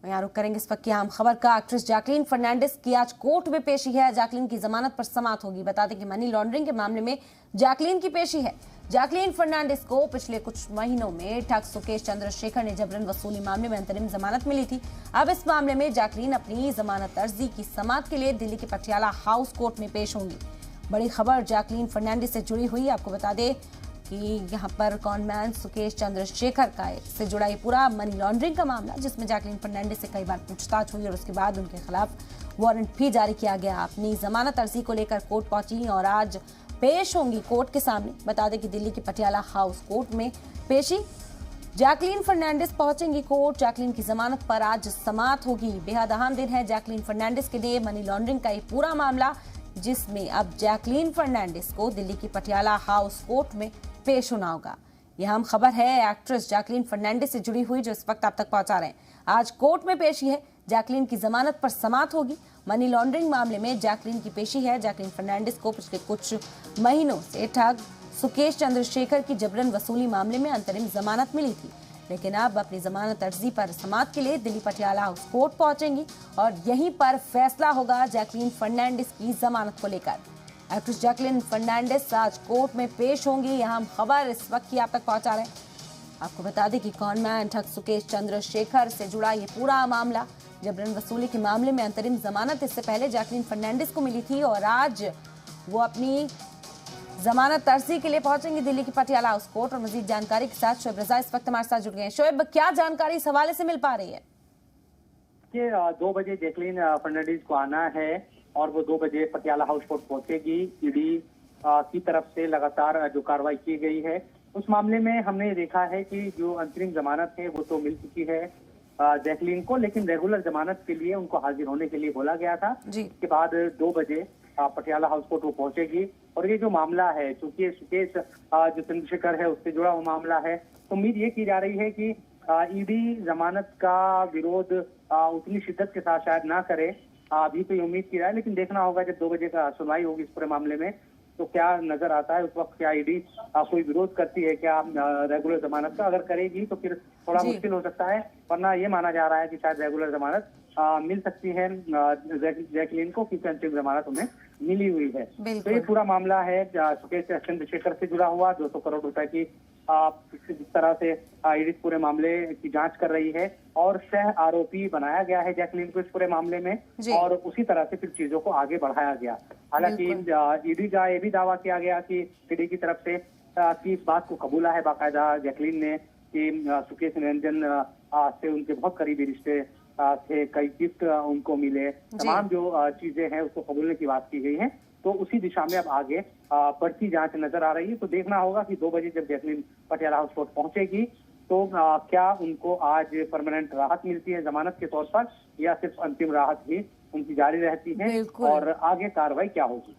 यहाँ रुक करेंगे इस वक्त की अहम खबर का। एक्ट्रेस जैकलीन फर्नांडिस की आज कोर्ट में पेशी है। जैकलीन की जमानत पर समाअत होगी। बता दें कि मनी लॉन्ड्रिंग के मामले में जैकलीन की पेशी है। जैकलीन फर्नांडिस को पिछले कुछ महीनों में ठग सुकेश चंद्रशेखर ने जबरन वसूली मामले में अंतरिम जमानत मिली थी। अब इस मामले में जैकलीन अपनी जमानत अर्जी की समाअत के लिए दिल्ली के पटियाला हाउस कोर्ट में पेश होंगी। बड़ी खबर जैकलीन फर्नांडिस से जुड़ी हुई। आपको बता दें कि यहाँ पर कॉनमैन सुकेश चंद्रशेखर का से जुड़ा ये पूरा मनी लॉन्ड्रिंग का मामला, जिसमें जैकलीन फर्नांडिस से कई बार पूछताछ हुई और उसके बाद उनके खिलाफ वारंट भी जारी किया गया। अपनी जमानत अर्जी को लेकर कोर्ट पहुंची और आज पेश होंगी कोर्ट के सामने। बता दें कि दिल्ली के पटियाला हाउस कोर्ट में पेशी जैकलीन फर्नांडिस पहुंचेंगी कोर्ट। जैकलीन की जमानत पर आज समाअत होगी। बेहद अहम दिन है जैकलीन फर्नांडिस के लिए। मनी लॉन्ड्रिंग का ये पूरा मामला, जिसमें अब जैकलीन फर्नांडिस को दिल्ली की पटियाला हाउस कोर्ट में पेश होना होगा। यह अहम खबर है एक्ट्रेस जैकलीन फर्नांडिस से जुड़ी हुई, जो इस वक्त आप तक पहुंचा रहे हैं। आज कोर्ट में पेशी है। जैकलीन की जमानत पर समाअत होगी। मनी लॉन्ड्रिंग मामले में जैकलीन की पेशी है। जैकलीन फर्नांडिस को पिछले कुछ महीनों से ठग सुकेश चंद्रशेखर की जबरन वसूली मामले में अंतरिम जमानत मिली थी, लेकिन अब अपनी जमानत अर्जी पर समाअत के लिए दिल्ली पटियाला हाउस कोर्ट पहुंचेंगी और यहीं पर फैसला होगा जैकलीन फर्नांडिस की जमानत को लेकर। एक्ट्रेस जैकलीन फर्नांडिस आज कोर्ट में पेश होंगी। यहाँ हम खबर इस वक्त की आप तक पहुंचा रहे हैं। आपको बता दें कि कॉनमैन ठग सुकेश चंद्रशेखर से जुड़ा ये पूरा मामला, जबरन वसूली के मामले में अंतरिम जमानत इससे पहले जैकलीन फर्नांडिस को मिली थी और आज वो अपनी जमानत अर्जी के लिए पहुंचेंगे दिल्ली की पटियाला हाउस कोर्ट। और मजीद जानकारी के साथ शोएब रजा इस वक्त हमारे साथ जुड़ गए हैं। शोएब, क्या जानकारी इस हवाले से मिल पा रही है? 2 बजे जैकलीन फर्नांडिस को आना है और वो 2 बजे पटियाला हाउस कोर्ट पहुंचेगी। ईडी की तरफ से लगातार जो कार्रवाई की गई है उस मामले में हमने देखा है कि जो अंतरिम जमानत है वो तो मिल चुकी है जैकलीन को, लेकिन रेगुलर जमानत के लिए उनको हाजिर होने के लिए बोला गया था। इसके बाद 2 बजे पटियाला हाउस कोर्ट वो पहुंचेगी। और ये जो मामला है, चूंकि सुकेश जो चंद्रशेखर है उससे जुड़ा हुआ मामला है, तो उम्मीद ये की जा रही है कि ईडी जमानत का विरोध उतनी शिद्दत के साथ शायद ना करे। अभी तो ये उम्मीद की रहा है, लेकिन देखना होगा जब 2 बजे का सुनवाई होगी इस पूरे मामले में तो क्या नजर आता है। उस वक्त क्या ईडी कोई विरोध करती है क्या रेगुलर जमानत का? अगर करेगी तो फिर थोड़ा मुश्किल हो सकता है, वरना ये माना जा रहा है कि शायद रेगुलर जमानत मिल सकती है जैकलीन को, क्योंकि अंतिम जमानत उन्हें मिली हुई है। तो ये पूरा मामला है सुकेश चंद्रशेखर से जुड़ा हुआ 200 करोड़ रुपए की जिस तरह से ईडी पूरे मामले की जांच कर रही है और सह आरोपी बनाया गया है जैकलीन को इस पूरे मामले में, और उसी तरह से फिर चीजों को आगे बढ़ाया गया। हालांकि ईडी का ये भी दावा किया गया कि ईडी की तरफ से कि इस बात को कबूला है बाकायदा जैकलीन ने कि सुकेश निरंजन से उनके बहुत करीबी रिश्ते थे, कई गिफ्ट उनको मिले, तमाम जो चीजें हैं उसको कबूलने की बात की गई है। तो उसी दिशा में अब आगे बढ़ती जांच नजर आ रही है। तो देखना होगा कि 2 बजे जब जैकलीन पटियाला हाउस कोर्ट पहुंचेगी तो क्या उनको आज परमानेंट राहत मिलती है जमानत के तौर पर, या सिर्फ अंतिम राहत ही उनकी जारी रहती है और आगे कार्रवाई क्या होगी।